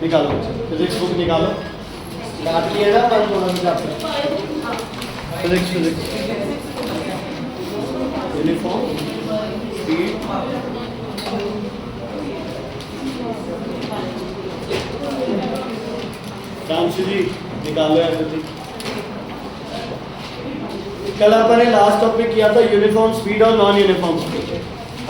निकालो physics book निकालो। काट लिया ना पर थोड़ा सा फिजिक्स यूनिफॉर्म स्पीड रामशु जी निकालो एवरीथिंग। कल अपन ने लास्ट टॉपिक किया था यूनिफॉर्म स्पीड और नॉन यूनिफॉर्म स्पीड।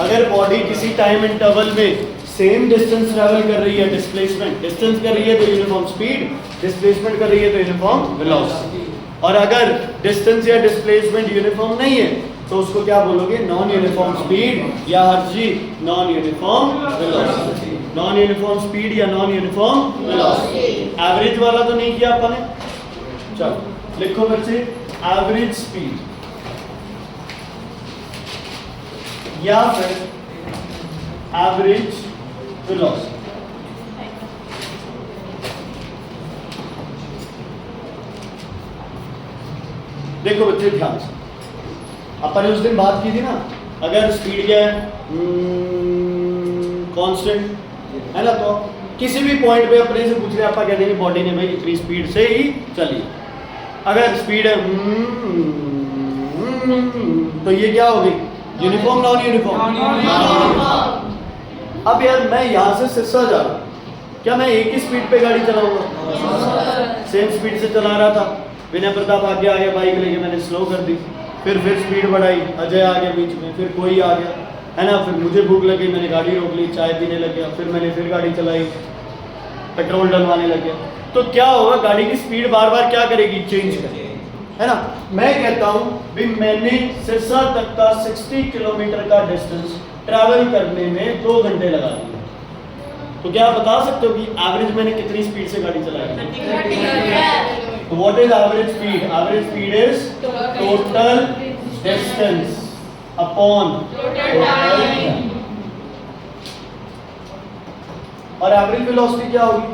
अगर बॉडी किसी टाइम इंटरवल में सेम डिस्टेंस ट्रैवल कर रही है, डिस्प्लेसमेंट डिस्टेंस कर रही है तो यूनिफॉर्म स्पीड, डिस्प्लेसमेंट कर रही है तो यूनिफॉर्म वेलोसिटी। और अगर डिस्टेंस या डिस्प्लेसमेंट यूनिफॉर्म नहीं है तो उसको क्या बोलोगे? नॉन यूनिफॉर्म स्पीड या हर जी non uniform velocity. Non uniform speed या नॉन यूनिफॉर्म वेलोसिटी। एवरेज वाला तो नहीं किया अपन ने। चलो लिखो बच्चे, एवरेज स्पीड या फिर एवरेज वेलोसिटी। देखो बच्चे ध्यान से, अपन ने उस दिन बात की थी ना, अगर स्पीड क्या है कांस्टेंट है ना, तो किसी भी पॉइंट पे अपने से पूछ रहे आप कह देंगे बॉडी ने भाई इतनी स्पीड से ही चली। अगर स्पीड है तो ये क्या होगी? Uniform non uniform. अब यार मैं यहाँ से सिरसा जा रहा हूँ, क्या मैं एक ही स्पीड पे गाड़ी चलाऊंगा? सेम स्पीड से चला रहा था, विनय प्रताप आगे आ गया बाइक लेके, मैंने स्लो कर दी, फिर स्पीड बढ़ाई, अजय आ गया बीच में, फिर कोई आ गया है ना, फिर मुझे भूख लगी, मैंने गाड़ी रोक ली, चाय पीने लग गया, फिर मैंने फिर गाड़ी चलाई, पेट्रोल डलवाने लग गया, तो क्या होगा? गाड़ी की स्पीड बार बार क्या करेगी? चेंज करेगी, है ना। मैं कहता हूँ भी मैंने सिरसा तक का 60 किलोमीटर का डिस्टेंस ट्रैवल करने में 2 घंटे लगा दिए, तो क्या आप बता सकते हो कि एवरेज मैंने कितनी स्पीड से गाड़ी चलाई? What is average speed? Average speed is total distance upon total time. और एवरेज वेलोसिटी क्या होगी?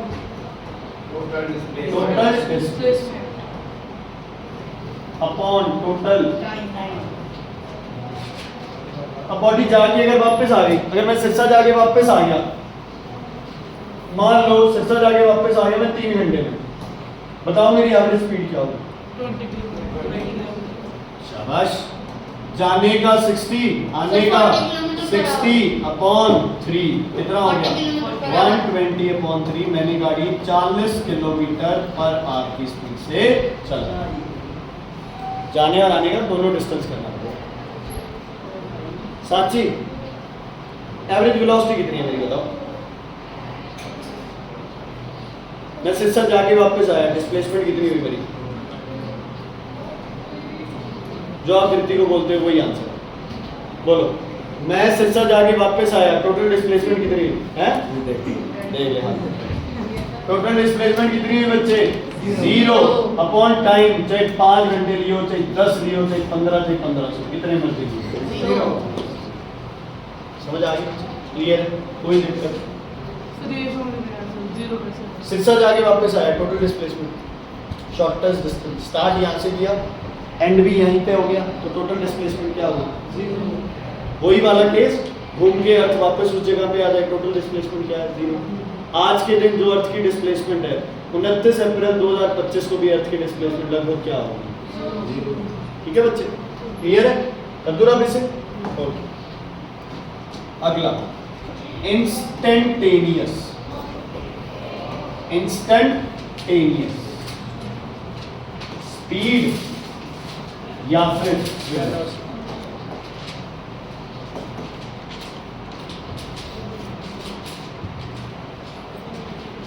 Total distance upon total. अब बॉडी जाके अगर वापस आ गई, अगर मैं सिरसा जाके वापस आ गया, मान लो सिरसा जाके वापस आ गया मैं 3 घंटे में, बताओ मेरी एवरेज स्पीड क्या होगी? शाबाश। जाने का 60, आने का 60 अपॉन 3 कितना हो गया? 120 अपॉन 3। मैंने गाड़ी 40 किलोमीटर पर आवर की स्पीड से चला। जाने और आने का दोनों डिस्टेंस करना पड़ेगा। साची एवरेज वेलोसिटी कितनी है मेरी बताओ? मैं सिरसा जाके वापस आया, डिस्प्लेसमेंट कितनी हुई मेरी? जो आप गिनती को बोलते हो वही आंसर बोलो। मैं सिरसा जाके वापस आया, टोटल डिस्प्लेसमेंट कितनी है? देख ले टोटल डिस्प्लेसमेंट कितनी हुई बच्चे? 0 अपॉन टाइम, चाहे 5 घंटे लियो, चाहे 10 लियो, चाहे 15, चाहे 1500, कितने मर्जी लियो। समझ आ गई? क्लियर? कोई दिक्कत? सिरसा जाके वापस आया, total displacement shortest distance, start यहाँ से किया, एंड भी यहीं पे हो गया, तो टोटल डिस्प्लेसमेंट क्या होगा? वही वाला केस, घूम के अर्थ वापस उस जगह पे आ जाए, टोटल डिस्प्लेसमेंट क्या है? 0। आज के दिन जो अर्थ की डिस्प्लेसमेंट है 29 अप्रैल 2025 को भी अर्थ की डिस्प्लेसमेंट लगभग क्या होगी? 0। ठीक है बच्चे, क्लियर है? कर दूं इसे? ओके। अगला इंस्टेंटेनियस। इंस्टेंटेनियस स्पीड या फिर velocity.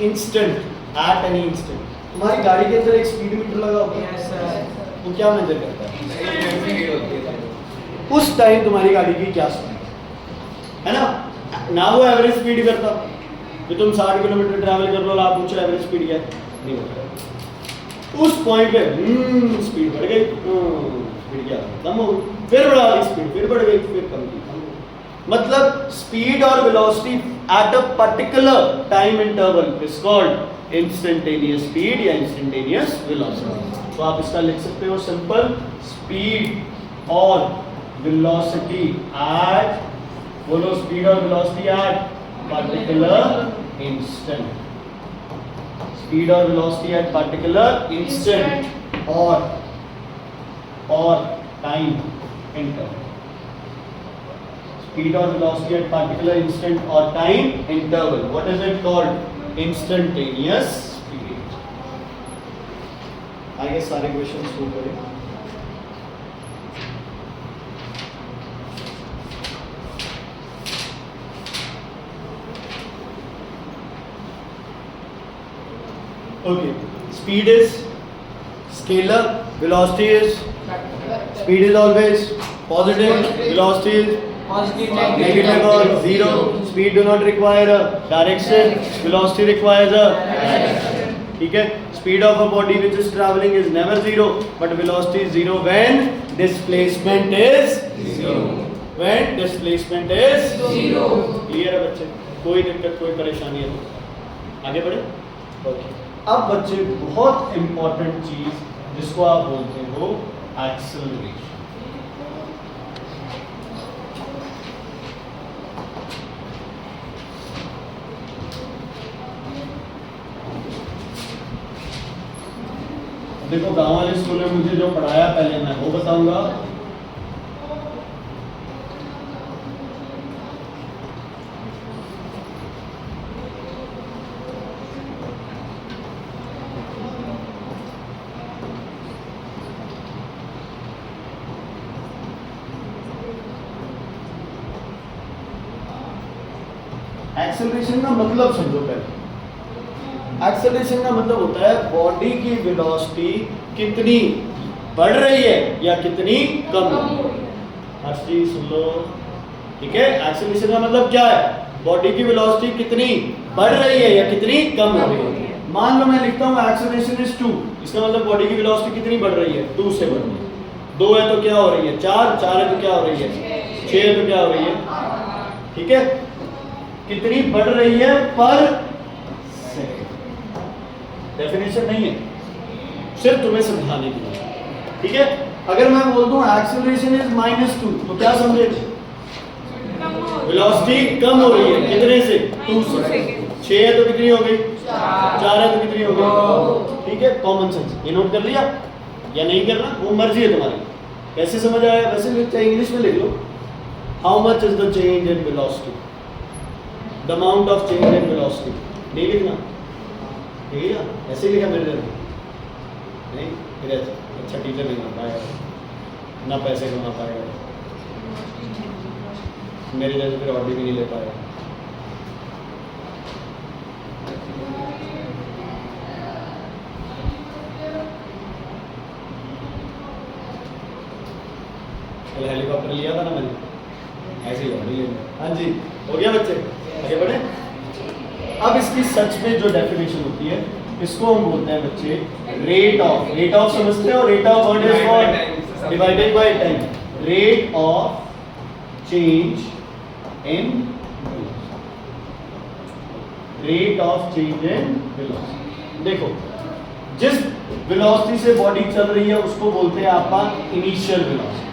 Instant, at any instant. तुम्हारी गाड़ी के अंदर एक स्पीड मीटर लगा होता है, वो क्या मेजर करता है? उस टाइम तुम्हारी गाड़ी की क्या स्पीड है ना वो एवरेज स्पीड करता कि तुम 60 किलोमीटर ट्रैवल कर लो, आप पूछो एवरेज स्पीड क्या है? नहीं होता। उस पॉइंट पे स्पीड बढ़ गई, स्पीड क्या कम हो गई, फिर बढ़ा दी स्पीड, फिर बढ़ गई, फिर कम की। मतलब स्पीड और velocity at a particular time interval is called instantaneous speed या इंस्टेंटेनियस वेलोसिटी। तो आप इसका लिख सकते हो सिंपल, स्पीड और वेलोसिटी एट, बोलो स्पीड और velocity at particular instant. Speed और वेलोसिटी एट पर्टिकुलर इंस्टेंट और time interval. Speed or velocity at particular instant or time interval. What is it called? Instantaneous speed. आगे सारे question शुरू करें। Okay. Speed is scalar. Velocity is speed is always positive. Velocity is negative or zero. Speed do not require a direction. Velocity requires a direction. ठीक है? Speed of a body which is traveling is never zero, but velocity is zero when displacement is zero. When displacement is zero. Clear है बच्चे? कोई दिक्कत कोई परेशानी है तो आगे बढ़े? Okay. अब बच्चे बहुत important चीज जिसको आप बोलते हो acceleration. देखो गांव वाले स्कूल में मुझे जो पढ़ाया पहले मैं वो बताऊंगा, एक्सेलरेशन का मतलब समझो पहले। एक्सेलरेशन का मतलब होता है बॉडी की वेलोसिटी कितनी बढ़ रही है या कितनी कम हो रही है। हर चीज सुन लो, ठीक है? एक्सेलरेशन का मतलब क्या है? बॉडी की वेलोसिटी कितनी बढ़ रही है या कितनी कम हो रही है। मान लो मैं लिखता हूँ एक्सेलरेशन इज 2, इसका मतलब बॉडी की वेलोसिटी कितनी बढ़ रही है? 2 से बढ़ रही है। 2 है तो क्या हो रही है? 4 है तो क्या हो रही है? 6 है तो क्या हो रही है? ठीक है? कितनी बढ़ रही है पर सेकंड। डेफिनेशन नहीं है, सिर्फ तुम्हें समझाने के लिए, ठीक है? अगर मैं बोल दूं एक्सेलरेशन इज -2 तो क्या समझे? वेलोसिटी कम हो रही है कितने से? 2 से। 6 है तो कितनी हो गई? 4 है तो कितनी हो गई? ठीक है? Common sense. ये नोट कर लिया या नहीं करना वो मर्जी है तुम्हारी। कैसे समझ आया? वैसे चाहे इंग्लिश में लिख लो। How much is the change in velocity? The amount of change in velocity. नहीं लिखना, ठीक है? ऐसे लिखा मेरे जैसे नहीं, फिर अच्छा टीचर नहीं बन पाएगा, ना पैसे कमा पाएगा, मेरे जैसे फिर ऑर्डर भी नहीं ले पाएगा। कल हेलीकॉप्टर लिया था ना मैंने, ऐसे ही ऑर्डर लेना। हाँ जी, हो गया बच्चे? आगे बढ़े। अब इसकी सच में जो डेफिनेशन होती है इसको हम बोलते हैं बच्चे रेट ऑफ। रेट ऑफ समझते हो? Rate of word is for divided by time. Rate of change in rate of change in velocity. देखो जिस वेलोसिटी से बॉडी चल रही है उसको बोलते हैं आपका इनिशियल वेलोसिटी।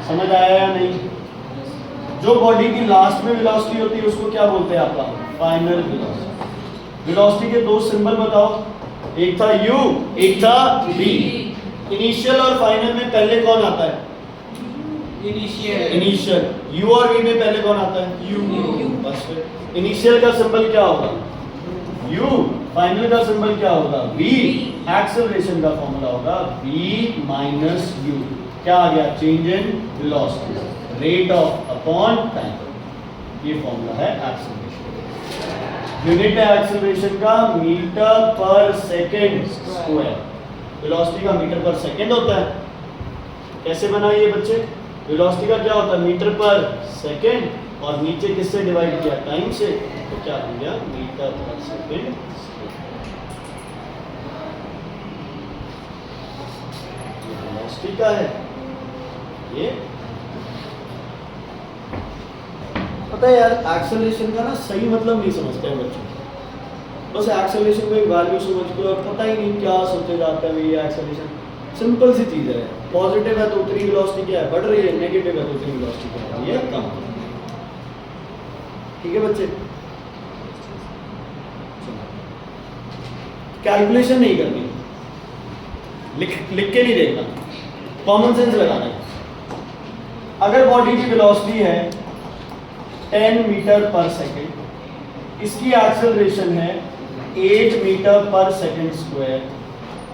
समझ आया या नहीं? जो बॉडी की लास्ट में वेलोसिटी होती है उसको क्या बोलते हैं आपका? Final velocity. वेलोसिटी के दो सिंबल बताओ, एक था u, एक था v। इनिशियल और फाइनल में पहले कौन आता है? इनिशियल। u और v में पहले कौन आता है? u। बस फिर इनिशियल का सिंबल क्या होगा? u। फाइनल का सिंबल क्या होगा? v। एक्सेलरेशन का फॉर्मूला होगा v माइनस u। क्या आ गया? Change in velocity, rate of upon time. ये फॉर्मूला है एक्सेलरेशन। यूनिट है एक्सेलरेशन का मीटर पर सेकंड स्क्वायर। वेलोसिटी का मीटर पर सेकंड होता है। कैसे बना ये बच्चे? वेलोसिटी का क्या होता है? मीटर पर सेकंड, और नीचे किससे डिवाइड किया? टाइम से। तो क्या हो गया? मीटर पर सेकंड। वेलोसिटी का है ये। पता है यार, एक्सेलरेशन का ना सही मतलब नहीं समझते हैं बच्चों। बस एक्सेलरेशन को एक वैल्यू समझते हो और पता ही नहीं क्या सोचे जाता है ये एक्सेलरेशन। सिंपल सी चीज़ है, पॉजिटिव है तो उतनी वेलोसिटी क्या है? बढ़ रही है, नेगेटिव है तो उतनी वेलोसिटी क्या है? ये कम। ठीक है बच्चे? कैलकुलेशन नहीं करनी, लिख के नहीं देखना, कॉमन सेंस लगाना है। अगर बॉडी की वेलोसिटी है 10 मीटर पर सेकेंड, इसकी एक्सेलरेशन है 8 मीटर पर सेकेंड स्क्वायर,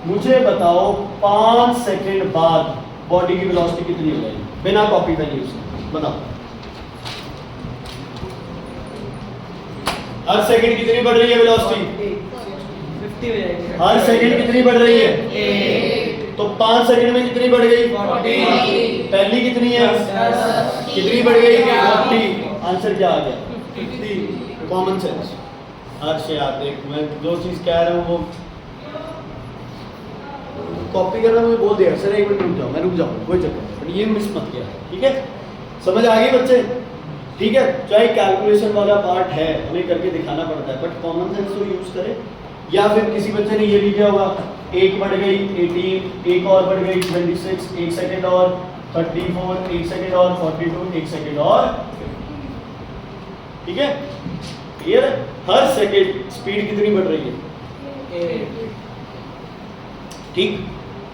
मुझे बताओ 5 सेकेंड बाद बॉडी की वेलोसिटी कितनी हो जाएगी बिना कॉपी पेन यूज किए? बताओ। हर सेकेंड कितनी बढ़ रही है वेलोसिटी? 50 हो जाएगी। हर सेकेंड कितनी बढ़ रही है? तो 5 सेकेंड में कितनी बढ़ गई? 40। पहली कितनी है? 10। कितनी बढ़ गई? 40। आंसर क्या आ गया? 50। Common sense. हर्ष यार देख, मैं जो चीज कह रहा हूँ वो कॉपी करना मुझे बोल दिया सर, एक मिनट रुक जाओ, मैं रुक जाऊँ, कोई चक्कर नहीं, बट ये मिस मत किया, ठीक है? समझ आ गई बच्चे? ठीक है, चाहे कैलकुलेशन वाला पार्ट है हमें करके दिखाना पड़ता है, बट कॉमन सेंस तो यूज करें। या फिर किसी बच्चे ने ये भी किया होगा, एक बढ़ गई 18, एक और बढ़ गई 26, एक सेकेंड और 34, एक सेकेंड और 42, एक सेकेंड और 50। ठीक है, क्लियर? हर सेकेंड स्पीड कितनी बढ़ रही है? ठीक।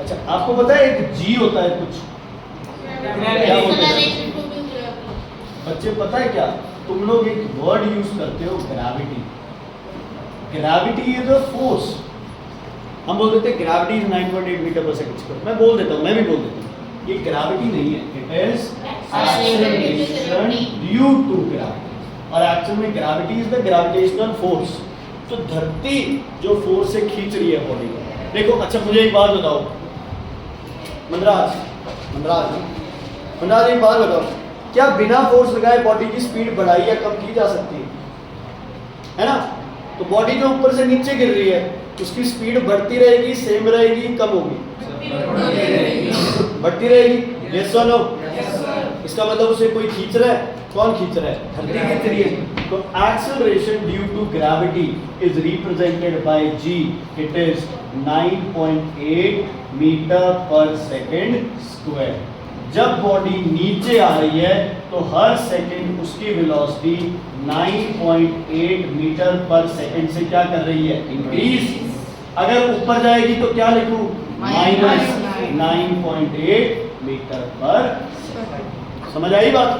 अच्छा, आपको पता है एक जी होता है कुछ, क्या बोलते हैं बच्चे? पता है क्या? तुम लोग एक वर्ड यूज करते हो, gravity. Gravity is a force. हम बोल देते हैं ग्रेविटी इज 9.8 मीटर पर सेकंड स्क्वायर। मैं बोल देता हूँ, मैं भी बोल देता हूँ, ये ग्रेविटी नहीं है, it is acceleration due to gravity. और एक्चुअल में gravity is the gravitational force, तो धरती जो फोर्स से खींच रही है बॉडी को। देखो, अच्छा मुझे एक बात बताओ, मनराज एक बात बताओ, क्या बिना फोर्स लगाए बॉडी की स्पीड बढ़ाई या कम की जा सकती है ना? तो बॉडी जो ऊपर से नीचे गिर रही है उसकी स्पीड बढ़ती रहेगी, सेम रहेगी, कम होगी? बढ़ती रहेगी। यस और नो? इसका मतलब उसे कोई खींच रहा है, कौन खींच रहा है? धरती खींच रही है। तो acceleration due to gravity is represented by g, it is 9.8 metre per second square. जब बॉडी नीचे आ रही है तो हर सेकेंड उसकी वेलोसिटी 9.8 मीटर पर सेकेंड से क्या कर रही है? इंक्रीज। अगर ऊपर जाएगी तो क्या लिखूं? Minus 9.8 metre per second. समझ आई बात?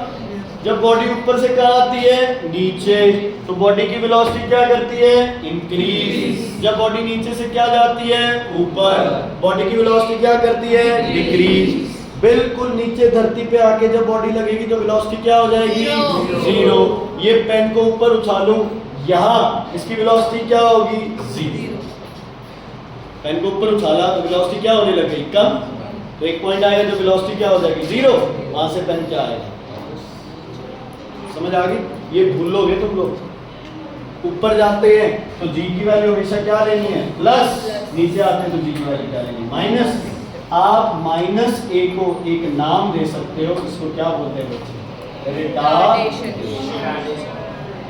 जब बॉडी ऊपर से कहाँ आती है? नीचे, तो बॉडी की वेलोसिटी क्या करती है? इंक्रीज। जब बॉडी नीचे से क्या जाती है? ऊपर, बॉडी की वेलोसिटी क्या करती है? डिक्रीज। बिल्कुल नीचे धरती पे आके जब बॉडी लगेगी तो वेलोसिटी क्या हो जाएगी? जीरो। ये पेन को ऊपर उछालूं, यहाँ इसकी वेलोसिटी क्या होगी? जीरो। पेन को ऊपर उछाला तो वेलोसिटी क्या होने लग गई? कम। तो एक पॉइंट आएगा तो वेलोसिटी क्या हो जाएगी? जीरो। वहां से पेन क्या आएगा? समझ आ गई? ये भूल लोगे तुम लोग। ऊपर जाते हैं तो जी की वैल्यू हमेशा क्या लेनी है? प्लस। नीचे आते हैं तो जी की वैल्यू क्या लेनी है? माइनस। आप माइनस ए को एक नाम दे सकते हो, इसको क्या बोलते हैं बच्चे? रिटार्डेशन।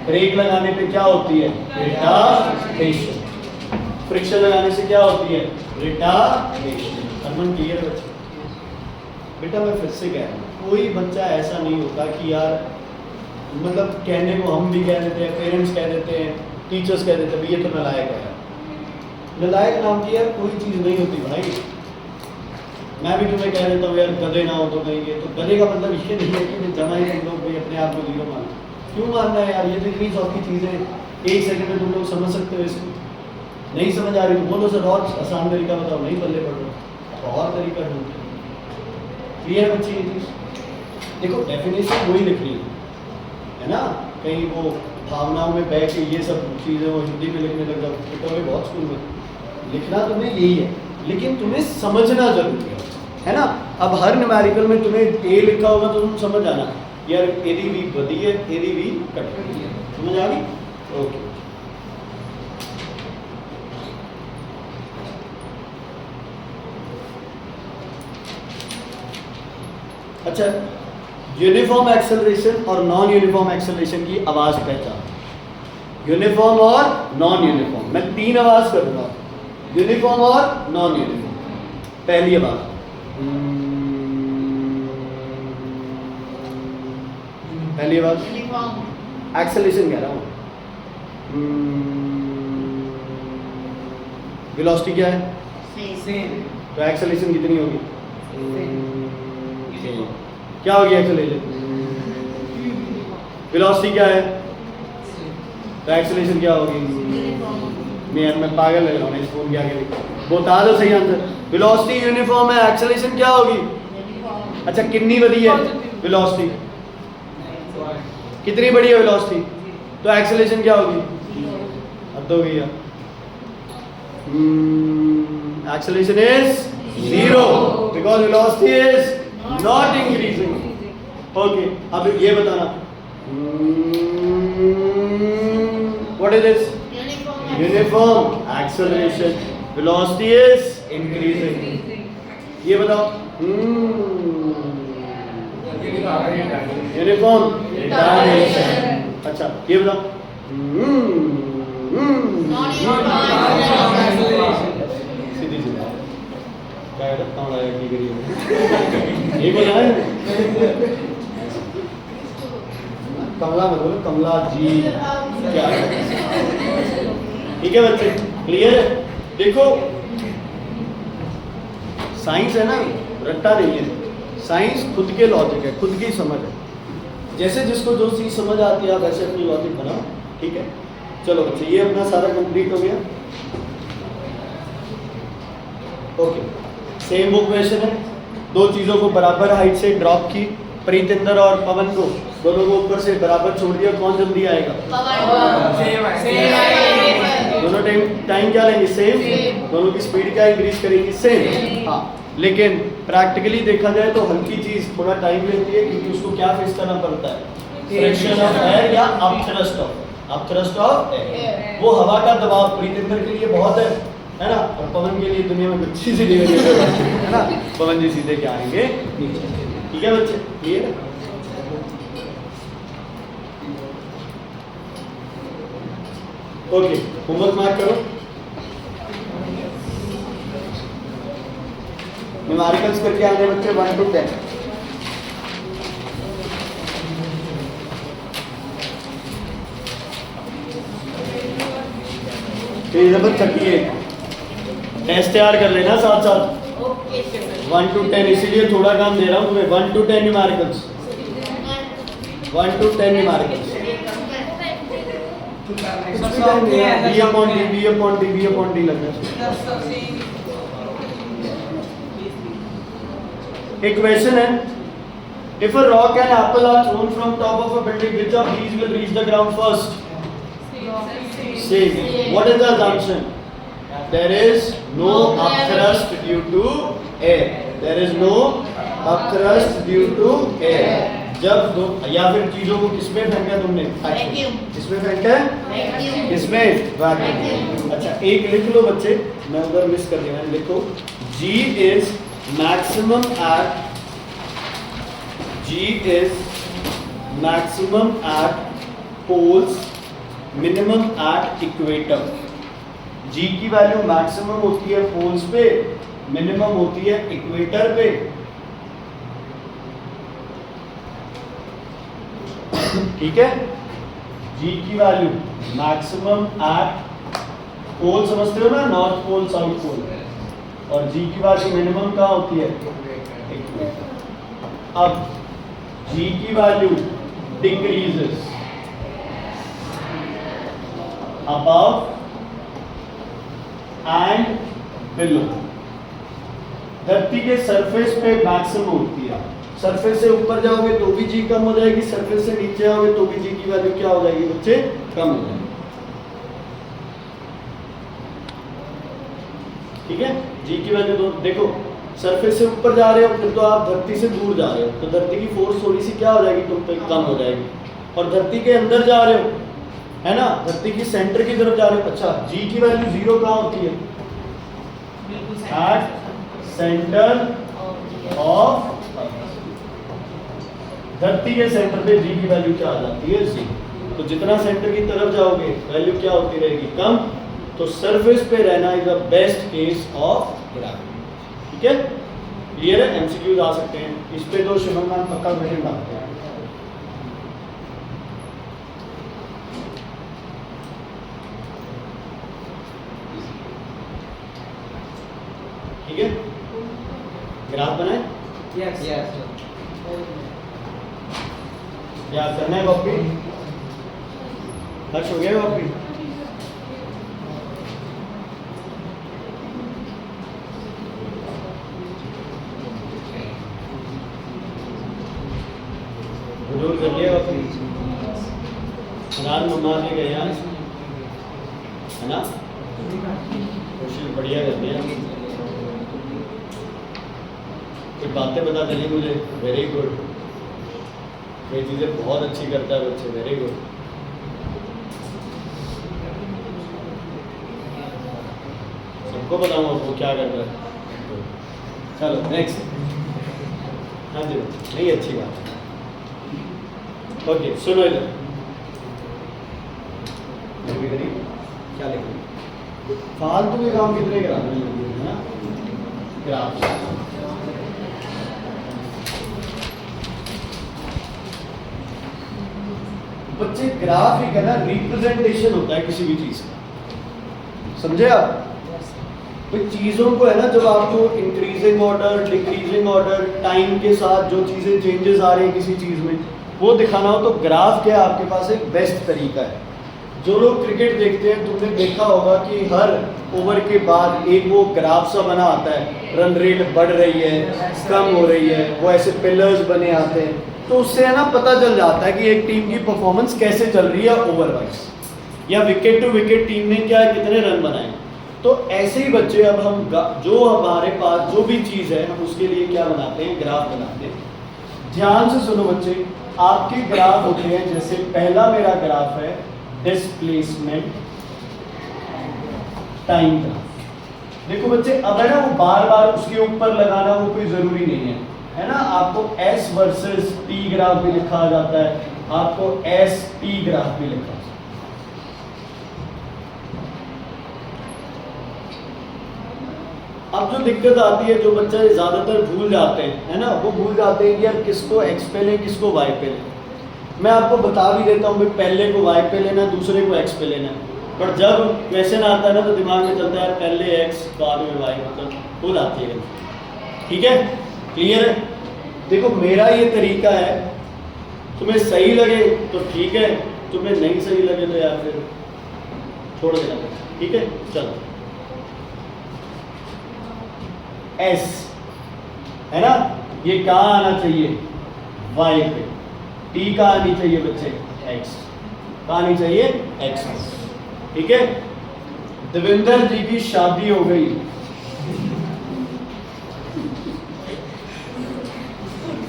ब्रेक लगाने पे क्या होती है? रिटार्डेशन। फ्रिक्शन लगाने से क्या होती है? रिटार्डेशन। हरमन क्लियर है बच्चे? बेटा मैं फिर से कह रहा हूँ, कोई बच्चा ऐसा नहीं होता कि यार, मतलब कहने को हम भी कह देते हैं, पेरेंट्स कह देते हैं, टीचर्स कह देते हैं ये तो नालायक है। नालायक नाम की यार कोई चीज़ नहीं होती भाई। मैं भी तुम्हें कह देता हूँ यार गधे ना हो तो कहेंगे, तो गधे का मतलब ये नहीं है कि जमा ही तुम लोग भी अपने आप को जीरो मानो। क्यों मानना है यार? ये तो इतनी सौखी चीज़ें, एक सेकंड में तुम लोग समझ सकते हो इसको। नहीं समझ आ रही तो बोलो सर और आसान तरीका बताओ, नहीं बल्ले पढ़ लो तो और तरीका ढूंढते। क्लियर बच्ची ये चीज़? देखो डेफिनेशन वही लिख रही है ना, कहीं वो भावनाओं में बैठ के ये सब चीज़ें वो हिंदी में लिखने लग जाओ, तो बहुत स्कूल में लिखना तुम्हें यही है, लेकिन तुम्हें समझना जरूरी है ना? अब हर न्यूमेरिकल में तुम्हें ए लिखा होगा तो तुम समझ आना यार एदी भी बदी है, एदी भी कटकटी है। समझ आ गई? ओके। अच्छा, यूनिफॉर्म एक्सेलरेशन और नॉन यूनिफॉर्म एक्सेलरेशन की आवाज पहचान। यूनिफॉर्म और नॉन यूनिफॉर्म, मैं 3 आवाज करूंगा, यूनिफॉर्म और नॉन यूनिफॉर्म। पहली आवाज एक्सेलरेशन कह रहा हूं। वेलोसिटी क्या है? सेम तो एक्सेलरेशन कितनी होगी? क्या होगी एक्सेलरेशन? वेलोसिटी क्या है? तो एक्सेलरेशन क्या होगी? मैं पागल लग रहा हूँ, फोन के आगे बता दो सही आंसर। वेलोसिटी यूनिफॉर्म है, एक्सेलरेशन क्या होगी? अच्छा कितनी बड़ी है वेलोसिटी? कितनी बड़ी है वेलोसिटी? तो एक्सेलरेशन क्या होगी? हद हो गई यार। Acceleration is 0 because velocity is not increasing. Okay अब ये बताना what is this? Uniform acceleration, velocity is increasing. ये बताओ यूनिफॉर्म रिटार्डेशन। अच्छा ये बताओ सीधी सी बात क्या है कमला की करिए ये बोला है कमला मत बोलो कमला जी क्या है? ठीक है बच्चे क्लियर है? देखो साइंस है ना रट्टा नहीं है, साइंस खुद के लॉजिक है, खुद की समझ है। जैसे जिसको जो चीज समझ आती है आप वैसे अपनी लॉजिक बनाओ। ठीक है चलो बच्चे ये अपना सारा कंप्लीट हो गया। ओके सेम वो क्वेश्चन है, दो चीजों को बराबर हाइट से ड्रॉप की, प्रीतिंदर और पवन को दोनों को ऊपर से बराबर छोड़ दिया, कौन जल्दी आएगा? दोनों टाइम क्या लेंगे? सेम। दोनों की स्पीड क्या इंक्रीज करेंगी? सेम। हाँ लेकिन प्रैक्टिकली देखा जाए तो हल्की चीज थोड़ा टाइम लेती है क्योंकि उसको क्या फेस करना पड़ता है? फ्रिक्शन ऑफ एयर या अपथ्रस्ट ऑफ एयर। वो हवा का दबाव प्रीतिंदर के लिए बहुत है ना, और पवन के लिए दुनिया में कुछ चीज नहीं है ना, पवन जी सीधे क्या आएंगे नीचे। ठीक है बच्चे क्लियर है? ओके होमवर्क मार्क करो। न्यूमेरिकल्स करके आने बच्चे 1 to 10। टेस्ट तैयार कर लेना साथ साथ 1 to 10, इसीलिए थोड़ा काम दे रहा हूँ तुम्हें। 1 to 10 numericals, 1 to 10 numericals. B upon D लगना। एक क्वेश्चन है, if a rock and apple are thrown from top of a building, which of these will reach the ground first? Same. What is the assumption? There is no upthrust due to air. There is no upthrust due to air. जब दो या फिर चीजों को किसमें फेंका तुमने? किसमें फेंका? किसमें? वैक्यूम। अच्छा एक लिख लो बच्चे, मैं उधर मिस कर दिया, लिखो G is maximum at poles, minimum at equator। G की वैल्यू मैक्सिमम होती है पोल्स पे, मिनिमम होती है इक्वेटर पे। ठीक है G की वैल्यू मैक्सिमम एट पोल समझते हो ना, नॉर्थ पोल साउथ पोल, और G की वैल्यू मिनिमम कहाँ होती है? इक्वेटर। अब G की value decreases above and below. धरती के सरफेस पे मैक्सिमम होती है, सरफेस से ऊपर जाओगे तो भी G कम हो जाएगी, सरफेस से नीचे आओगे तो भी G की वैल्यू क्या हो जाएगी बच्चे? कम हो जाएगी। ठीक है G की वैल्यू तो देखो, सरफेस से ऊपर जा रहे हो फिर तो आप धरती से दूर जा रहे हो, तो धरती की फोर्स थोड़ी सी क्या हो जाएगी तुम पे? कम हो जाएगी। और धरती के अंदर जा रहे हो है ना, धरती की सेंटर की तरफ जा रहे हो। अच्छा G की वैल्यू 0 कहाँ होती है? एट सेंटर ऑफ, धरती के सेंटर पे G की वैल्यू क्या आ जाती है? 0। तो जितना सेंटर की तरफ जाओगे वैल्यू क्या होती रहेगी? कम। तो सरफेस पे रहना is the best case of gravity. ठीक है क्लियर है? एमसीक्यूज आ सकते हैं इस पे, तो शिवम मैम पक्का क्वेश्चन डालते हैं। ठीक है, ग्राफ बनाए, यस याद करना है कॉपी, हर्ष हो गया कॉपी? जरूर कर लिया कॉपी, रात मम्मा ले गए यार, है ना? कोशिश बढ़िया करनी है, कुछ बातें पता चली मुझे, वेरी गुड, ये चीज़ें बहुत अच्छी करता है बच्चे, वेरी गुड। सबको बताऊँ वो क्या कर रहा है। चलो नेक्स्ट, हाँ जी नहीं अच्छी बात है। ओके सुनो इधर, क्या लिखेंगे? फालतू के काम कितने कराने है ना, ग्राफ। बच्चे ग्राफ एक है ना, रिप्रेजेंटेशन होता है किसी भी चीज का, समझे आप? तो चीजों को है ना, जब आपको increasing order, decreasing order, time के साथ जो चीजें चेंजेस आ रही हैं किसी चीज में, वो दिखाना हो तो ग्राफ क्या आपके पास एक बेस्ट तरीका है। जो लोग क्रिकेट देखते हैं, तुमने देखा होगा कि हर ओवर के बाद एक वो ग्राफ सा बना आता है, रन रेट बढ़ रही है, कम हो रही है, वो ऐसे पिलर्स बने आते हैं, तो उससे है ना पता चल जाता है कि एक टीम की परफॉर्मेंस कैसे चल रही है ओवर वाइज, या विकेट टू विकेट टीम ने क्या कितने रन बनाए। तो ऐसे ही बच्चे अब हम जो हमारे पास जो भी चीज़ है हम उसके लिए क्या बनाते हैं, ग्राफ बनाते हैं। ध्यान से सुनो बच्चे, आपके ग्राफ होते हैं, जैसे पहला मेरा ग्राफ है डिस्प्लेसमेंट टाइम ग्राफ। देखो बच्चे, अब है ना वो बार बार उसके ऊपर लगाना वो कोई जरूरी नहीं है ना? आपको एस वर्सेस टी ग्राफ भी लिखा जाता है, आपको एस टी ग्राफ भी लिखा जाता है। अब जो दिक्कत आती है, जो बच्चे ज्यादातर भूल जाते हैं, है ना, वो भूल जाते हैं कि यार किसको एक्स पे लें, किसको वाई पे लें। मैं आपको बता भी देता हूँ, पहले को वाई पे लेना, दूसरे को एक्स पे लेना। पर जब क्वेश्चन आता है ना तो दिमाग में चलता है यार पहले एक्स बाद में वाई, मतलब हो जाती है। ठीक है, क्लियर है? देखो मेरा ये तरीका है, तुम्हें सही लगे तो ठीक है, तुम्हें नहीं सही लगे तो यार फिर छोड़ देना, ठीक है? चलो, एस है ना, ये कहाँ आना चाहिए, वाई पे। टी कहाँ आनी चाहिए बच्चे, एक्स। कहाँ आनी चाहिए, एक्स। ठीक है, देवेंद्र जी की शादी हो गई,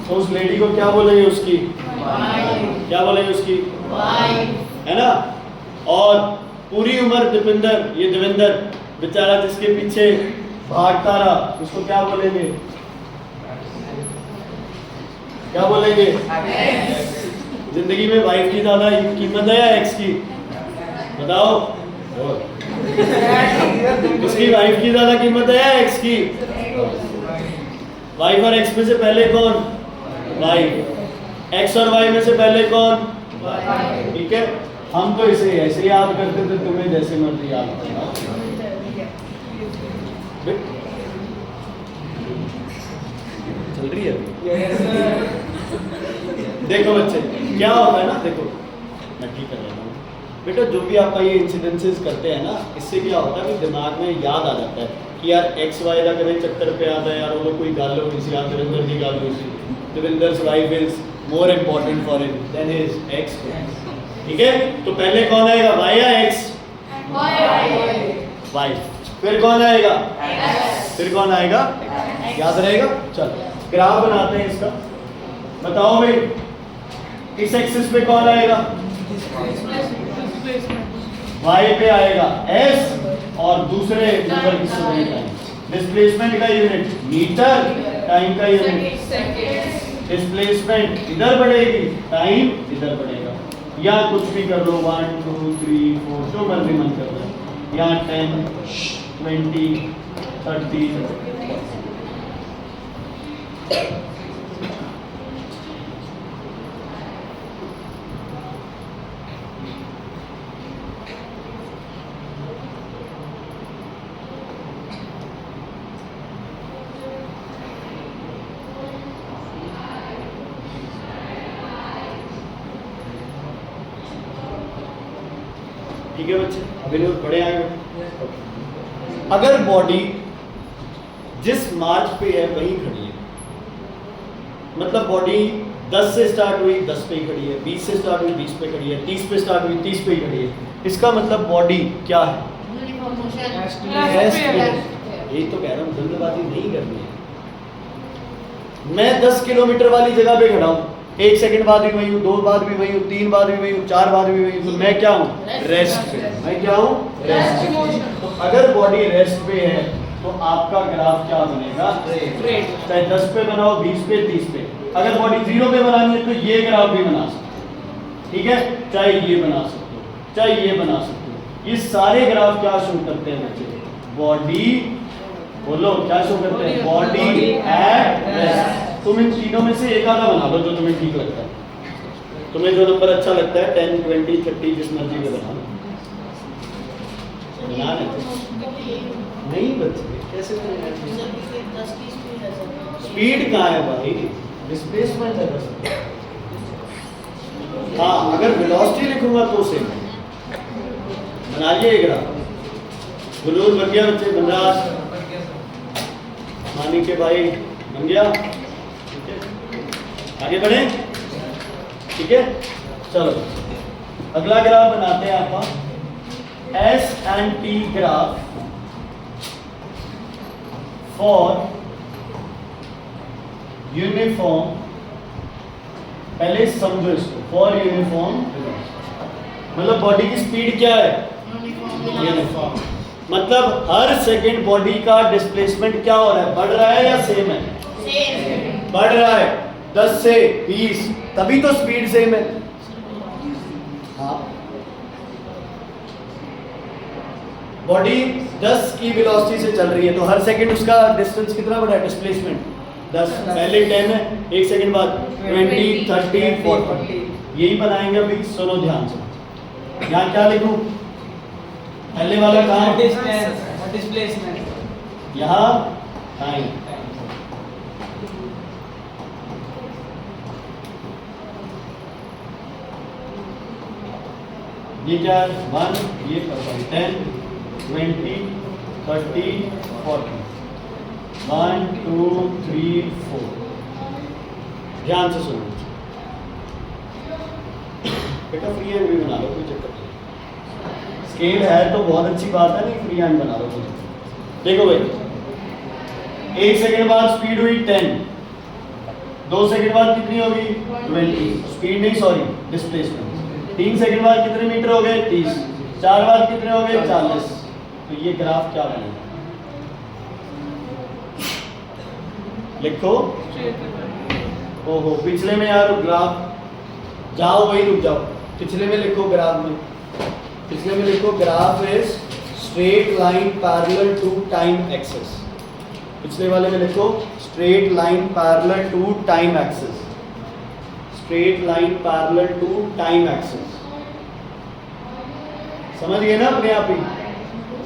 तो उस लेडी को क्या बोलेंगे, उसकी क्या बोलेंगे, उसकी है ना। और पूरी उम्र दीपिंदर, ये देवेंद्र बेचारा जिसके पीछे भागता रहा, उसको क्या बोलेंगे, क्या बोलेंगे? जिंदगी में वाइफ की ज्यादा कीमत है या एक्स की, बताओ? उसकी वाइफ की ज्यादा कीमत है या एक्स की? वाइफ और एक्स में से पहले कौन, वाइफ। एक्स और वाई में से पहले कौन, ठीक है। हम तो इसे ऐसे याद करते थे, तुम्हें जैसे मर्जी याद करना। चल रही है देखो बच्चे, क्या होता है ना, देखो मैं ठीक कर रहा हूँ बेटा, जो भी आप ये इंसिडेंसेस करते हैं ना, इससे क्या होता है कि दिमाग में याद आ जाता है कि यार एक्स वाई का कभी चक्कर पे आता है, यार वो कोई गल हुई सी, देवेंद्र की गल हुई सी, Devendra's wife is more important for him than his ex. ठीक है, तो पहले कौन आएगा, वाई या एक्स? वाई। फिर कौन आएगा, फिर कौन आएगा, याद रहेगा। चलो ग्राफ बनाते हैं इसका, बताओ भाई, इस एक्सिस पे कौन आएगा, वाई पे आएगा एस, और दूसरे नंबर की स्टूडेंट टाइम। डिस्प्लेसमेंट का यूनिट मीटर, टाइम का यूनिट डिस्प्लेसमेंट इधर बढ़ेगी, टाइम इधर बढ़ेगा। या कुछ भी कर लो, 1 2 3 4 जो मर्जी मन कर लो, या 10 20 30। ठीक है बच्चे, अभी लोग बड़े आए। अगर बॉडी जिस मार्च पे है वहीं खड़ी है, मतलब बॉडी 10 से स्टार्ट हुई 10 पे ही खड़ी है, 20 से स्टार्ट हुई 20 पे खड़ी है, 30 पे स्टार्ट हुई 30 पे ही खड़ी है, इसका मतलब बॉडी क्या है? यूनिफॉर्म मोशन Rest पे है। यही तो कह रहा हूँ, जल्दबाजी नहीं करनी है। मैं 10 किलोमीटर वाली जगह पे खड़ा हूँ, 1 सेकंड बाद भी वही हूँ, 2 बाद भी वही हूँ, 3 बाद भी वही हूँ, 4 बाद भी वही हूँ, तो मैं क्या हूँ? रेस्ट पे। मैं क्या हूँ? रेस्ट पे। तो अगर बॉडी रेस्ट पे है तो आपका ग्राफ क्या बनेगा? चाहे 10 पे बनाओ, 20 पे, 30 पे। अगर बॉडी 0 पे बनानी है तो ये ग्राफ भी बना सकते हो, ठीक है? चाहे ये बना सकते हो, चाहे ये बना सकते हो। ये सारे ग्राफ क्या शो करते हैं बच्चे? बॉडी, बोलो क्या शो करते हैं? Body at rest. तुम इन तीनों में से एक आधा बना लो जो तुम्हें ठीक लगता है। तुम्हें जो नंबर अच्छा लगता है 10, 20, 30 जिस मर्जी में बना लो। बना लेते नहीं बच्चे, कैसे स्पीड कहाँ है भाई? डिस्प्लेसमेंट है बस। हाँ, अगर वेलोसिटी लिखूंगा तो सेम बना लिए ग्राफ। गुरूर बन गया बच्चे, बनराज मानी के भाई बन गया, ठीक है? आगे बढ़े, ठीक है? चलो अगला ग्राफ बनाते हैं आप। S and T graph for uniform, पहले समझो इसको, फॉर यूनिफॉर्म, मतलब बॉडी की स्पीड क्या है? यूनिफॉर्म। मतलब हर सेकंड बॉडी का डिस्प्लेसमेंट क्या हो रहा है? बढ़ रहा है या सेम है? सेम। बढ़ रहा है 10 से 20, तभी तो स्पीड सेम है। हाँ, बॉडी 10 की वेलोसिटी से चल रही है तो हर सेकंड उसका डिस्टेंस कितना बढ़ा है? डिस्प्लेसमेंट 10, पहले 10 है, 1 सेकंड बाद 20, 30, 40। यही बनाएंगे अभी, सुनो ध्यान से। यहाँ क्या लिखूं? पहले वाला कहाँ? डिस्प्लेसमेंट। यहाँ टाइम। ये क्या है? 1, ये 10, 20, 30, 40, 1, 2, 3, 4। ध्यान से सुनो बेटा, फ्री हैंड भी बना लो, कोई चक्कर नहीं। स्केल है तो बहुत अच्छी बात है, नहीं फ्री हैंड बना लो। देखो भाई, 1 सेकंड बाद स्पीड हुई 10, 2 सेकंड बाद कितनी होगी? 20। स्पीड नहीं, सॉरी, डिस्प्लेसमेंट। 3 सेकंड बाद कितने मीटर हो गए? 30। 4 बाद कितने हो गए? 40। तो ये ग्राफ क्या बनेगा? लिखो। ओहो, पिछले में यार ग्राफ, जाओ वही रुक जाओ, पिछले में लिखो ग्राफ में। पिछले में लिखो graph is straight line parallel to time axis. पिछले वाले में लिखो straight line parallel to time axis. Straight line parallel to time axis. समझ गए ना अपने आप ही?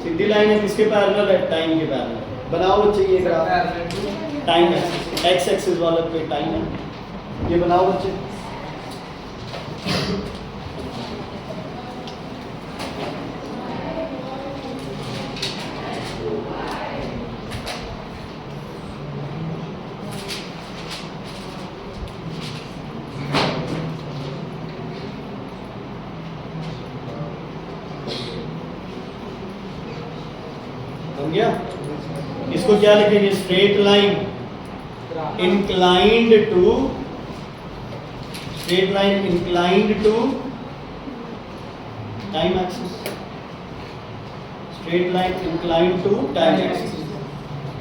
सीधी लाइन है, किसके पैरेलल है? टाइम के पैरेलल। बनाओ बच्चे ये graph, time axis, x axis वाले पे टाइम है, ये बनाओ बच्चे। बन गया? इसको क्या लिखेंगे? Straight line inclined to, straight line inclined to time axis. Straight line inclined to time axis.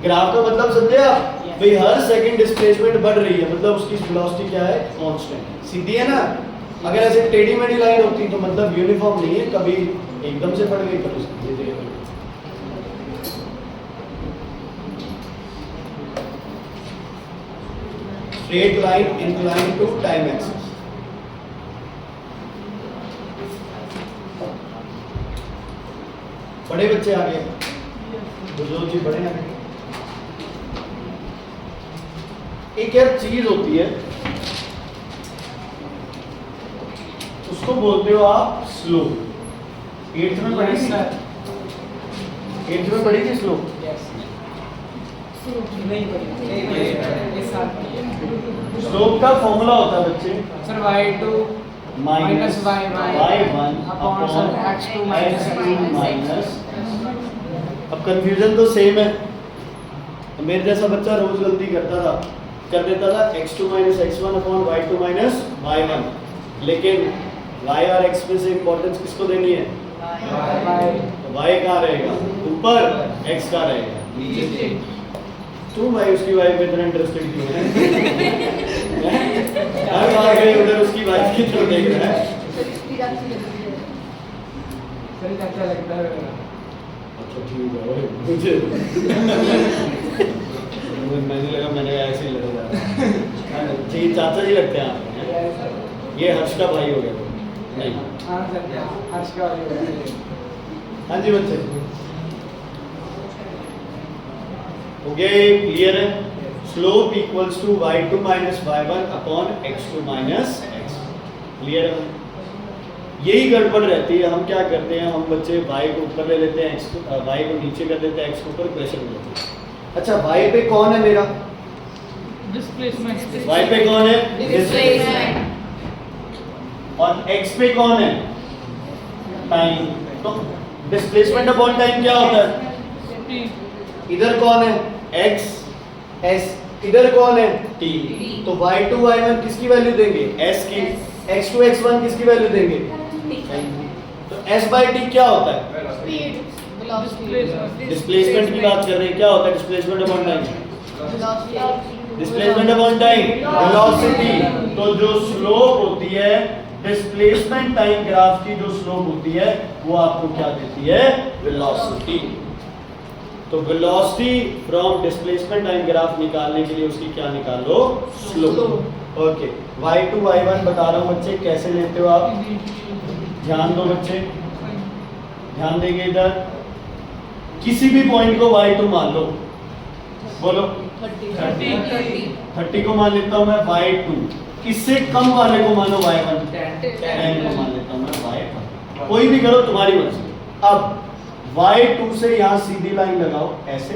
Graph का मतलब समझे आप? भाई हर सेकंड डिस्प्लेसमेंट बढ़ रही है, मतलब उसकी वेलोसिटी क्या है? कांस्टेंट। सीधी है ना? अगर ऐसे टेढ़ी मेढ़ी लाइन होती तो मतलब यूनिफॉर्म नहीं है, कभी एकदम से बढ़ गई, कभी धीरे धीरे। Straight line inclined to time axis. बड़े बच्चे आ गए, बुजुर्ग जी बड़े आ गए। एक यार चीज होती है, उसको बोलते हो आप स्लो। 8th में पढ़ी थी, सर 8th में पढ़ी थी स्लोप। यस नहीं पड़ी इस साल स्लोप का फॉर्मूला होता है बच्चे sir y2 minus y1 upon sir x2 minus. अब कंफ्यूजन तो सेम है, मेरे जैसा बच्चा रोज गलती करता था, कर देता था x2 minus x1 upon y2 minus y1, लेकिन y और x में से इंपॉर्टेंस किसको देनी है? तो y कहाँ रहेगा ऊपर, x कहाँ रहेगा? तू भाई उसकी वाइफ में इतना इंटरेस्टेड क्यों है? हर बार गए उधर उसकी वाइफ की तरफ देख रहा है। सर अच्छा लगता है अच्छा ठीक है भाई, मुझे मैंने लगा, मैंने ऐसे ही लगा जा रहा है। जी चाचा जी लगते हैं आप, ये हर्ष का भाई हो गया तो नहीं। हाँ सर हर्ष का हाँ जी बच्चे हो गए, क्लियर है? Slope equals to y2 minus y1 upon x2 minus x। Clear है? यही गड़बड़ रहती है। हम क्या करते हैं, हम बच्चे y को ऊपर ले लेते हैं, x को y को नीचे कर देते हैं, x को ऊपर प्रेशर में लेते हैं। अच्छा y पे कौन है मेरा? डिस्प्लेसमेंट y पे कौन है? Displacement. और x पे कौन है? टाइम। तो डिस्प्लेसमेंट अपॉन टाइम क्या होता है? इधर कौन है? x s, इधर कौन है? t। तो y2 y1 किसकी वैल्यू देंगे? s की। x2 x1 किसकी वैल्यू देंगे? तो s by t क्या होता है? Speed. Velocity. डिस्प्लेसमेंट की बात कर रहे हैं, क्या होता है displacement upon time? Velocity. Displacement upon time velocity. तो जो स्लोप होती है डिस्प्लेसमेंट टाइम ग्राफ की, जो स्लोप होती है वो आपको क्या देती है? वेलोसिटी। तो velocity from displacement time graph निकालने के लिए उसकी क्या निकालो? स्लोप। ओके, y2 y1 बता रहा हूं बच्चे, कैसे लेते हो आप? ध्यान दो बच्चे, ध्यान देंगे इधर। किसी भी पॉइंट को y2 मान लो, बोलो 30 को मान लेता हूं मैं y2। इससे कम वाले को मानो y1, 10 को मान लेता हूं मैं y1। कोई भी करो, तुम्हारी मर्जी। अब y2 से यहाँ सीधी लाइन लगाओ ऐसे,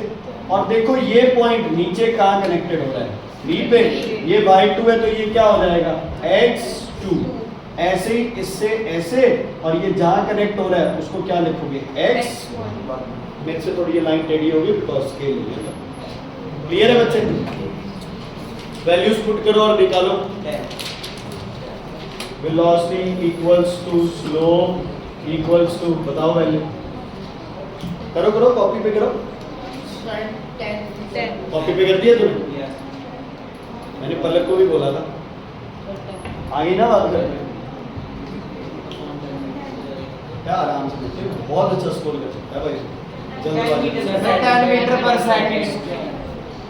और देखो ये पॉइंट नीचे कहाँ कनेक्टेड हो रहा है? B पे। ये y2 है तो ये क्या हो जाएगा? x2। ऐसे ही इससे ऐसे, और ये जहाँ कनेक्ट हो रहा है उसको क्या लिखोगे? x1। मेरे से थोड़ी ये लाइन टेढ़ी होगी बिकॉज स्केल नहीं है। क्लियर है बच्चे? वैल्यूज पुट करो और निकालो। Velocity equals to slope equals to, बताओ वैल्यू। करो करो, कॉपी पे करो। 10. कॉपी पे कर दिया तूने? मैंने पलक को भी बोला था, आगे ना बात कर। क्या आराम से बच्चे, बहुत अच्छा स्कोर कर सकता है भाई। जल्दबाजी 10 मीटर पर सेकंड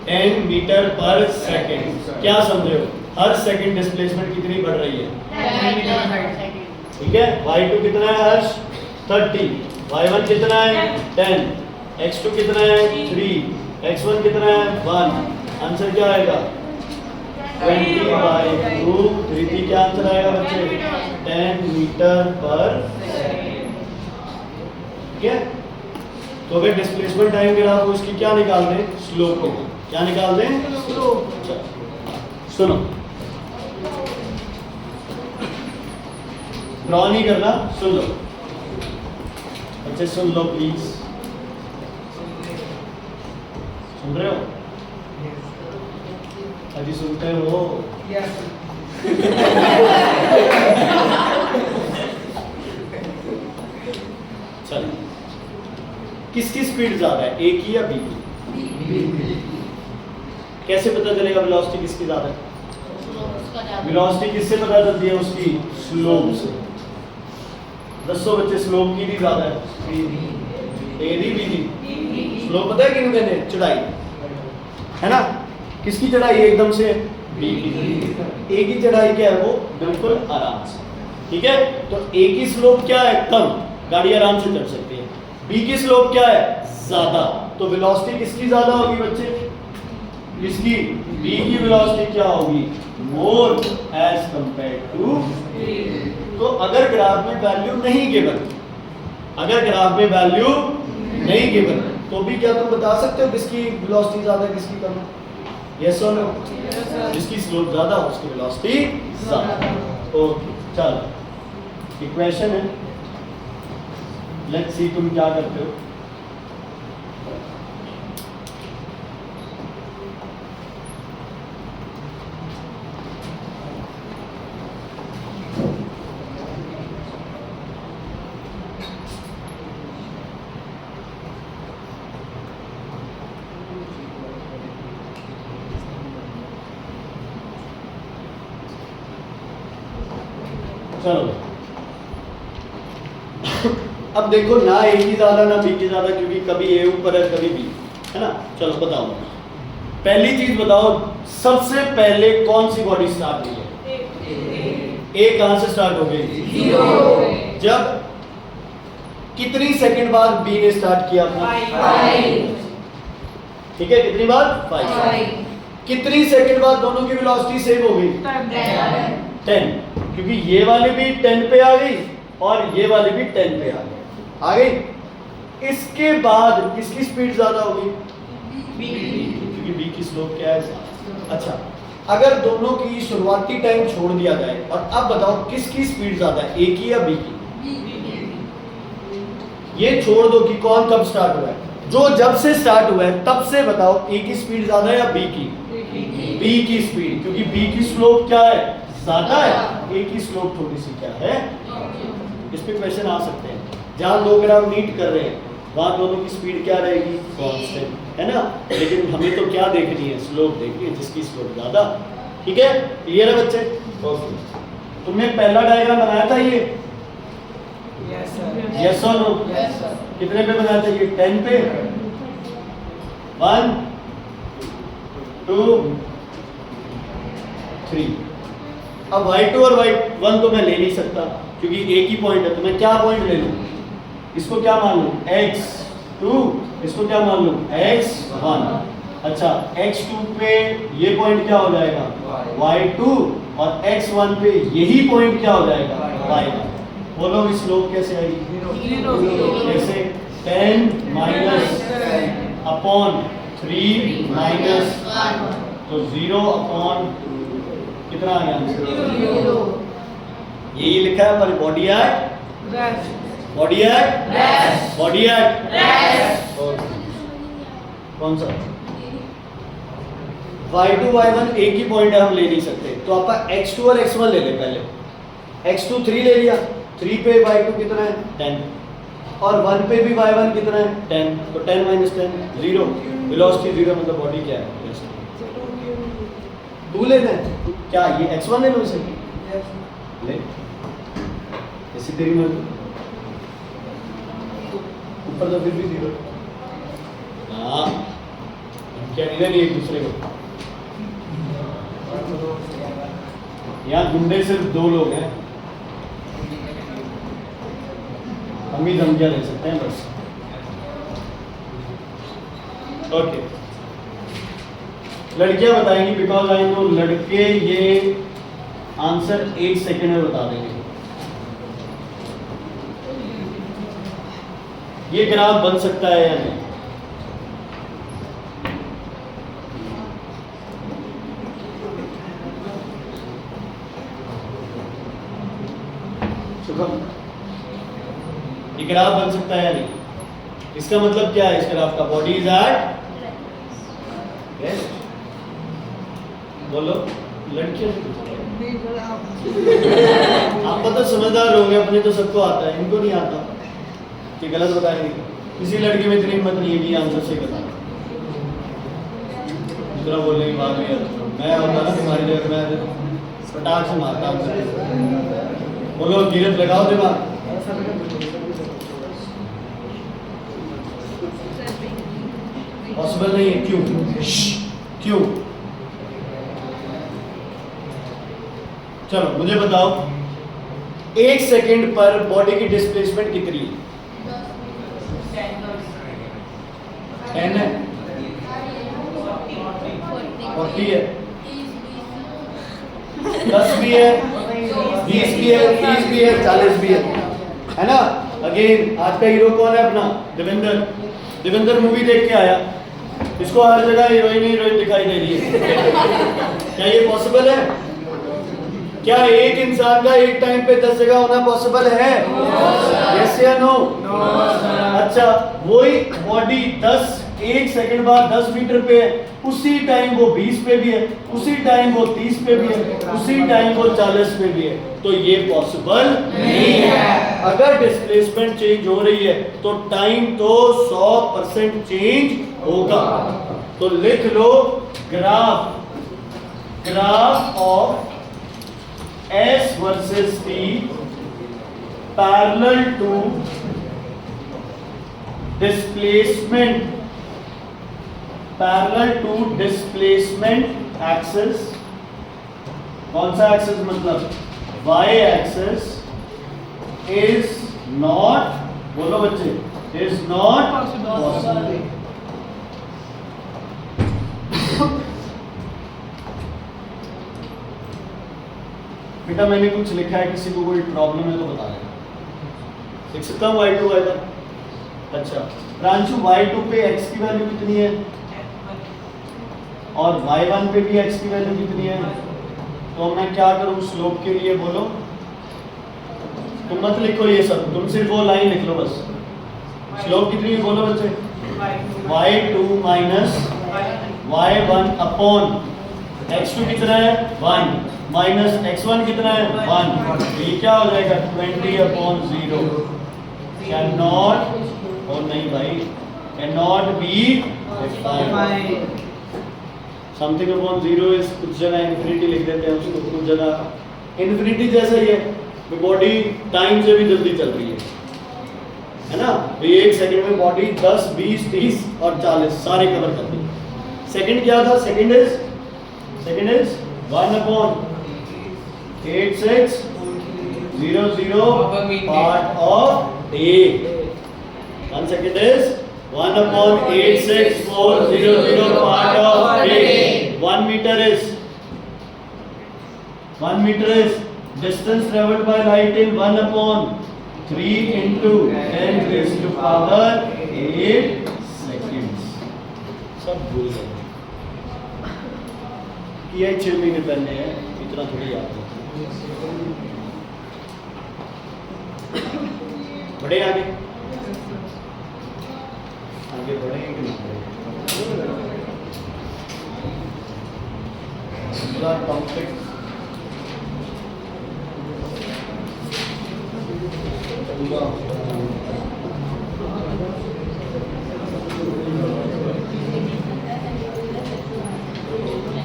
10 मीटर पर सेकंड। क्या समझे हो? हर सेकंड डिस्प्लेसमेंट कितनी बढ़ रही है? ठीक है। y2 कितना है हर्ष? 30। y1 कितना है? 10। x2 कितना है? 3। x1 कितना है? 1। आंसर क्या आएगा? 20/2। 3 क्या आंसर आएगा बच्चे? 10 मीटर पर सेकंड। ठीक है। तो अगर डिस्प्लेसमेंट टाइम ग्राफ हो, इसकी क्या निकाल दें? स्लोप को। क्या निकाल दें? स्लोप। सुनो, ड्रॉ नहीं करना, सुन लो बच्चे, सुन लो प्लीज। सुन रहे हो? अभी सुनते हो? चल, किसकी स्पीड ज्यादा है, ए की या बी की? कैसे पता चलेगा वेलोसिटी किसकी ज्यादा है? वेलोसिटी किससे पता चलती है? उसकी स्लोप से। दसो बच्चे, स्लोप की भी ज्यादा है? एडी भी थी। स्लोप पता है किन कहते हैं? चढ़ाई, है ना? किसकी चढ़ाई एकदम से? बी की। ए की चढ़ाई क्या है? वो बिल्कुल आराम से। ठीक है। तो ए की स्लोप क्या है? कम, गाड़ी आराम से चढ़ सकती है। बी की स्लोप क्या है? ज्यादा। तो वेलोसिटी किसकी ज्यादा होगी बच्चे? किसकी? बी की वेलोसिटी क्या होगी? More as compare to. तो अगर ग्राफ में वैल्यू नहीं गिवन, अगर ग्राफ में वैल्यू नहीं गिवन तो भी क्या तुम बता सकते हो किसकी वेलोसिटी ज्यादा है किसकी कम है? यस और नो? जिसकी स्लोप ज्यादा हो उसकी वेलोसिटी ज्यादा। ओके चलो इक्वेशन है, लेट्स सी तुम क्या करते हो। चलो अब देखो ना ए की ज्यादा ना बी की ज्यादा, क्योंकि कभी ए ऊपर है कभी बी, है ना। चलो बताओ, पहली चीज बताओ, सबसे पहले कौन सी बॉडी स्टार्ट हुई है? ए कहां से स्टार्ट हो गई? जीरो। जब कितनी सेकंड बाद बी ने स्टार्ट किया अपना? 5। ठीक है, कितनी बार? 5। कितनी सेकंड बाद दोनों की वेलोसिटी सेम हो गई? 10, क्योंकि ये वाली भी 10 पे आ गई और ये वाली भी 10 पे आ गई। इसके बाद किसकी स्पीड ज्यादा होगी? क्योंकि बी की स्लोप क्या है? अच्छा, अगर दोनों की शुरुआती टाइम छोड़ दिया जाए और अब बताओ किसकी स्पीड ज्यादा है, ए की या बी की? ये छोड़ दो कि कौन कब स्टार्ट हुआ है, जो जब से स्टार्ट हुआ है तब से बताओ ए की स्पीड ज्यादा है या बी की? बी की स्पीड, क्योंकि बी की स्लोप क्या है? ज्यादा है। ए की स्लोप थोड़ी सी क्या है? इस पे क्वेश्चन आ सकते हैं। जहां दो ग्राफ मीट कर रहे हैं वहां दोनों की स्पीड क्या रहेगी? कांस्टेंट, है ना। लेकिन हमें तो क्या देखनी है? स्लोप देखनी है, जिसकी स्लोप ज्यादा। ठीक है, क्लियर है बच्चे? ओके, तुमने पहला डायग्राम बनाया था ये? Yes sir. यस और नो? Yes, sir. कितने पे बनाया था ये? 10 पे। 1 2 3। अब y2 और y1 तो मैं ले नहीं सकता क्योंकि एक ही पॉइंट है, तो मैं क्या पॉइंट ले लूं? इसको क्या मान लूं? x2, इसको क्या मान लूं? x1। अच्छा, x2 पे ये पॉइंट क्या हो जाएगा? y2, और x1 पे यही पॉइंट क्या हो जाएगा? y1। बोलो स्लोप कैसे आएगी? जैसे 10 माइनस अपॉन 3 माइनस, तो 0 अपॉन कितना आ गया आंसर? यही लिखा है पर body at body at body at कौन सा? y2 y1 एक ही पॉइंट है, हम ले नहीं सकते, तो आप x2 और x1 ले ले। पहले x2 3 ले लिया, 3 पे y2 कितना है? 10, और 1 पे भी y1 कितना है? 10, तो 10 माइनस 10 0, वेलोसिटी 0, मतलब बॉडी क्या है? 2 लेना है। क्या ये x1 ले लो इसे? ले, ऐसी तेरी मर्जी। ऊपर तो फिर भी 0। हाँ, क्या इधर नहीं एक दूसरे को। यहाँ गुंडे सिर्फ 2 लोग हैं, हम ही धमकियां ले सकते हैं बस। ओके, लड़कियां बताएंगी बिकॉज आई नो लड़के ये आंसर 1 सेकेंड में बता देंगे। ये ग्राफ बन सकता है या नहीं? शुभम, ये ग्राफ बन सकता है या नहीं? इसका मतलब क्या है इस ग्राफ का? बॉडी इज एट बोलो, लड़कियों से आप पता समझदार होंगे, अपने तो सबको आता है, इनको नहीं आता कि गलत बताएंगे। किसी लड़की में इतनी हिम्मत नहीं है कि आंसर सही बता। दूसरा बोलने की बात नहीं है, मैं होता ना तुम्हारी जगह मैं पटाख से मारता। बोलो धीरज लगाओ दिमाग। पॉसिबल नहीं है। क्यों? क्यों? चलो मुझे बताओ, 1 सेकंड पर बॉडी की डिस्प्लेसमेंट कितनी है? 10 है, 40 है, 10 भी है, 20 भी है, 30 भी है, 40 भी है ना। अगेन आज का हीरो कौन है अपना? देवेंद्र। देवेंद्र मूवी देख के आया, इसको हर जगह हीरोइन हीरोइन दिखाई दे रही है। क्या ये पॉसिबल है? क्या एक इंसान का एक टाइम पे 10 जगह होना पॉसिबल है? यस या नो? अच्छा, वही बॉडी 1 सेकंड बाद 10 मीटर पे है, उसी टाइम वो 20 पे भी है, उसी टाइम वो 30 पे भी है, उसी टाइम वो 40 पे भी है। तो ये पॉसिबल नहीं है। अगर डिस्प्लेसमेंट चेंज हो रही है तो टाइम तो 100% चेंज होगा। तो लिख लो graph of S versus T parallel to displacement axis। कौन सा एक्सिस मतलब? Y axis is not, बोलो बच्चे, is not possible। बेटा मैंने कुछ लिखा है, किसी को कोई प्रॉब्लम है तो बता देना। लिख सकता हूँ y2 y1। अच्छा प्रांशु, y2 पे x की वैल्यू कितनी है और y1 पे भी x की वैल्यू कितनी है? तो मैं क्या करूँ स्लोप के लिए? बोलो। तुम मत लिखो ये सब, तुम सिर्फ वो लाइन लिख लो बस। स्लोप कितनी है बोलो बच्चे? y2 minus y1 upon x2 कितना है? 1 माइनस x1 कितना है? 1। ये क्या हो जाएगा? 20/0। कैन नॉट, और नहीं भाई, can not be defined. Something upon 0 is, कुछ जगह इन्फिनिटी लिख देते हैं उसको, कुछ जगह इन्फिनिटी जैसा ही है। बॉडी टाइम से भी जल्दी चल रही है ना? तो ये 1 सेकंड में बॉडी 10, 20, 30 और 40 सारे कवर कर दी। सेकंड क्या था? Second is 1/8600 part of day। 1 second is 1/86400 part of day। 1 meter is distance traveled by light in 1/3 into 10 raised to power 8 seconds। सब भूल गए। ये 6 महीने पहले है, इतना थोड़ी याद है। बढ़े आगे बढ़ेंगे कि नहीं बढ़ेंगे? पूरा टॉपिक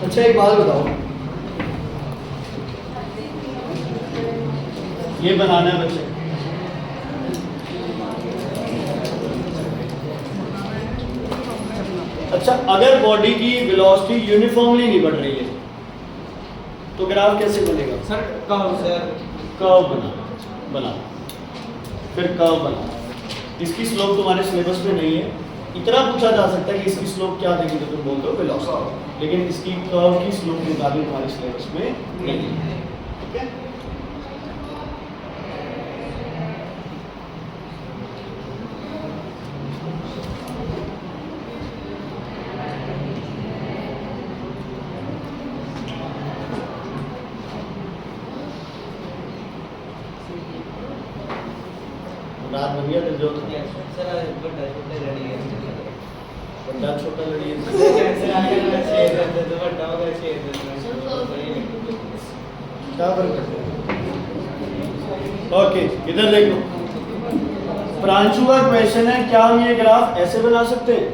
अच्छा एक बात बताओ, ये बनाना है बच्चे। अच्छा अगर बॉडी की वेलोसिटी यूनिफॉर्मली नहीं बढ़ रही है तो ग्राफ कैसे बनेगा? सर कर्व बना फिर कर्व बना। इसकी स्लोप तुम्हारे सिलेबस में नहीं है। इतना पूछा जा सकता है कि इसकी स्लोप क्या देगी तो तुम बोल दो वेलोसिटी, लेकिन इसकी कर्व की स्लोप निकालनी तुम्हारे सिलेबस में नहीं है। ठीक है? रात बन गया दिल जो बड़ा छोटा लड़ी क्या फर्क पड़ता है? ओके इधर देखो, प्रांशु का क्वेश्चन है क्या हम ये ग्राफ ऐसे बना सकते हैं?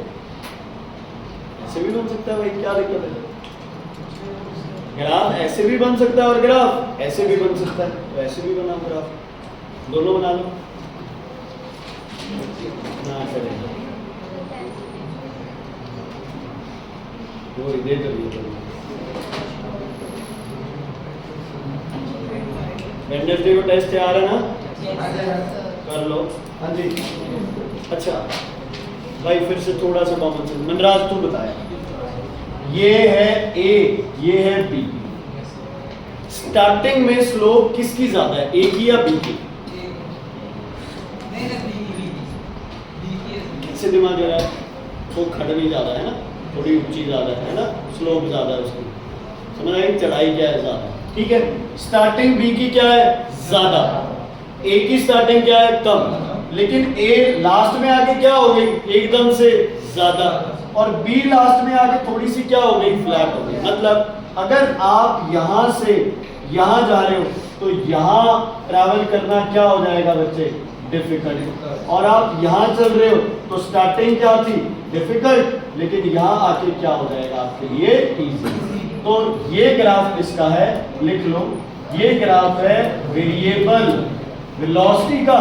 ऐसे भी बन सकता है भाई, क्या दिक्कत है? ग्राफ ऐसे भी बन सकता है और ग्राफ ऐसे भी बन सकता है, तो ऐसे भी बनाओ ग्राफ, दोनों बना लो ना चलेगा। वो इधर करिए वेडनेसडे को टेस्ट आ रहा है ना, कर लो। हाँ जी अच्छा भाई फिर से थोड़ा सा कॉमन सेंस, मनराज तू बताया, ये है ए ये है बी, स्टार्टिंग में स्लोप किसकी ज्यादा है, ए की या बी की? इससे दिमाग लगा है, वो खड़नी ज़्यादा है ना, थोड़ी ऊंची ज़्यादा है ना, स्लोप ज़्यादा है उसकी, समझ आएगी, चढ़ाई क्या है ज़्यादा, ठीक है। स्टार्टिंग बी की क्या है ज़्यादा, ए की स्टार्टिंग क्या है कम, लेकिन ए लास्ट में आके क्या हो गई एकदम से ज़्यादा, और बी लास्ट में आके थोड़ी सी क्या हो गई फ्लैट हो गई। मतलब अगर आप यहाँ से यहाँ जा रहे हो तो यहाँ ट्रैवल करना क्या हो जाएगा बच्चे डिफिकल्ट, और आप यहाँ चल रहे हो तो स्टार्टिंग क्या थी डिफिकल्ट, लेकिन यहाँ आके क्या हो जाएगा आपके लिए इजी। तो ये ग्राफ किसका है लिख लो, ये ग्राफ है वेरिएबल वेलोसिटी का,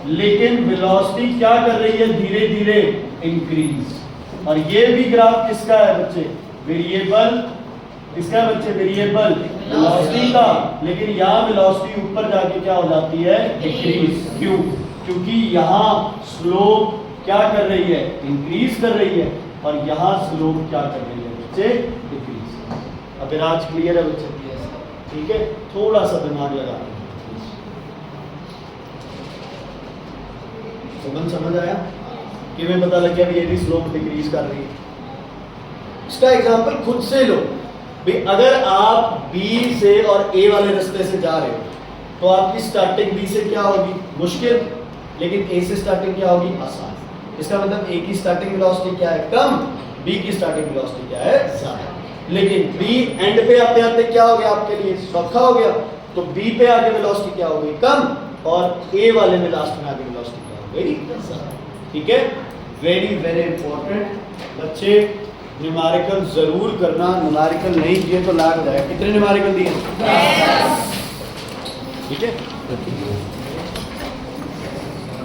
लेकिन वेलोसिटी क्या कर रही है धीरे धीरे इंक्रीज। और ये भी ग्राफ किसका है बच्चे वेरिएबल, किसका है बच्चे वेरिएबल वेलोसिटी का, लेकिन यहाँ वेलोसिटी ऊपर जाके क्या हो जाती है डिक्रीज। क्यों? क्योंकि यहाँ स्लोप क्या कर रही है इंक्रीज कर रही है, और यहाँ स्लोप क्या कर रही है बच्चे डिक्रीज। अब आज क्लियर है बच्चे, ठीक है, थोड़ा सा दिमाग लगा, समझ आया कि मैं पता लग गया भी ये भी स्लोप डिक्रीज कर रही है। इसका एग्जांपल खुद से लो भी, अगर आप बी से और ए वाले रास्ते से जा रहे हो तो आपकी स्टार्टिंग बी से क्या होगी मुश्किल, लेकिन ए से स्टार्टिंग क्या होगी आसान। इसका मतलब ए की स्टार्टिंग वेलोसिटी क्या है कम, बी की स्टार्टिंग वेलोसिटी क्या है ज्यादा, लेकिन बी एंड पे आते आते क्या हो गया आपके लिए सौखा हो गया, तो बी पे आगे वेलोसिटी क्या हो गई कम, और ए वाले में लास्ट में आगे वेलोसिटी क्या हो गई ज्यादा। ठीक है, वेरी वेरी इंपॉर्टेंट बच्चे, न्यूमेरिकल जरूर करना, न्यूमेरिकल नहीं किए तो लाग जाए। कितने न्यूमेरिकल दिए? ठीक है।